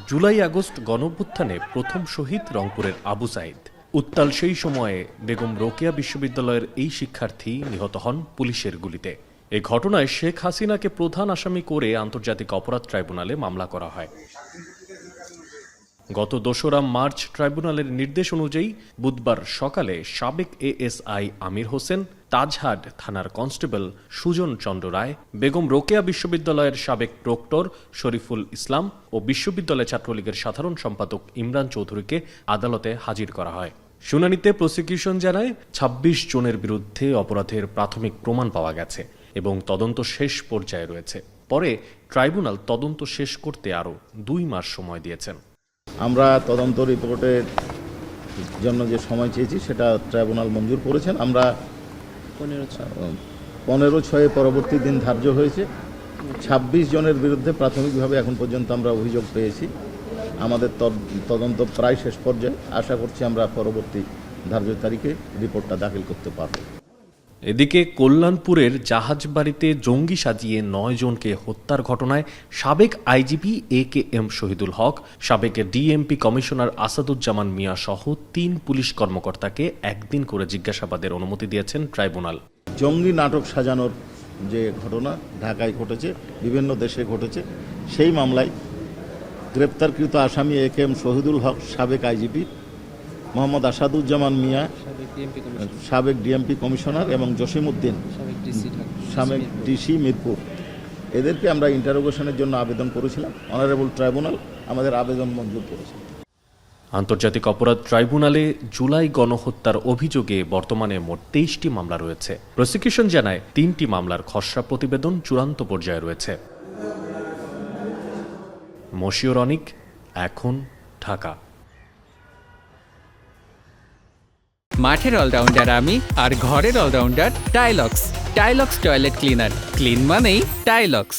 July August গণঅভ্যুত্থানে প্রথম শহীদ রংপুরের আবু সাইদ। উত্তাল সেই সময়ে বেগম রোকেয়া বিশ্ববিদ্যালয়ের এই শিক্ষার্থী নিহত হন পুলিশের গুলিতে। এই ঘটনায় শেখ হাসিনাকে প্রধান আসামি করে আন্তর্জাতিক অপরাধ ট্রাইব্যুনালে মামলা করা হয়। গত ২রা মার্চ ট্রাইব্যুনালের নির্দেশ অনুযায়ী বুধবার সকালে সাবেক এএসআই আমির হোসেন, তাজহাট থানার কনস্টেবল সুজন চন্দ্র রায়, বেগম রোকেয়া বিশ্ববিদ্যালয়ের সাবেক প্রক্টর শরীফুল ইসলাম ও বিশ্ববিদ্যালয় ছাত্রলীগের সাধারণ সম্পাদক ইমরান চৌধুরীকে আদালতে হাজির করা হয়। শুনানিতে প্রসিকিউশন জানায় ২৬ জনের বিরুদ্ধে অপরাধের প্রাথমিক প্রমাণ পাওয়া গেছে এবং তদন্ত শেষ পর্যায়ে রয়েছে। পরে ট্রাইব্যুনাল তদন্ত শেষ করতে আরও ২ মাস সময় দিয়েছেন। আমরা তদন্ত রিপোর্টের জন্য যে সময় চেয়েছি সেটা ট্রাইব্যুনাল মঞ্জুর করেছেন। আমরা 15/6 পরবর্তী দিন ধার্য হয়েছে। ২৬ জনের বিরুদ্ধে প্রাথমিকভাবে এখন পর্যন্ত আমরা অভিযোগ পেয়েছি। আমাদের তদন্ত প্রায় শেষ পর্যায়ে। আশা করছি আমরা পরবর্তী ধার্য তারিখে রিপোর্টটা দাখিল করতে পারব। এদিকে কল্যাণপুরের জাহাজবাড়িতে জঙ্গি সাজিয়ে ৯ জনকে হত্যার ঘটনায় সাবেক আইজিপি AKM শহীদুল হক, সাবেক ডিএমপি কমিশনার আসাদুজ্জামান মিয়া সহ ৩ পুলিশ কর্মকর্তাকে একদিন করে জিজ্ঞাসাবাদের অনুমতি দিয়েছেন ট্রাইব্যুনাল। জঙ্গি নাটক সাজানোর যে ঘটনা ঢাকায় ঘটেছে, বিভিন্ন দেশে ঘটেছে, সেই মামলায় গ্রেপ্তারকৃত আসামি AKM শহীদুল হক, সাবেক আইজিপি, মোহাম্মদ আসাদুজ্জামান মিয়া, সাবেক ডিএমপি কমিশনার এবং জসিমউদ্দিন, সাবেক ডিসি মিরপুর, এদেরকে আমরা ইন্টারোগেশনের জন্য আবেদন করেছিলাম। অনারেবল ট্রাইব্যুনাল আমাদের আবেদন মঞ্জুর করেছে। আন্তর্জাতিক অপরাধ ট্রাইব্যুনালে জুলাই গণহত্যার অভিযোগে বর্তমানে মোট ২৩টি মামলা রয়েছে। প্রসিকিউশন জানায় ৩টি মামলার খসড়া প্রতিবেদন চূড়ান্ত পর্যায়ে রয়েছে। মশিউর অনিক, এখন, ঢাকা। মাঠের অলরাউন্ডার আমি, আর ঘরের all rounder Tylox. Tylox toilet cleaner, clean মানেই টাইলক্স।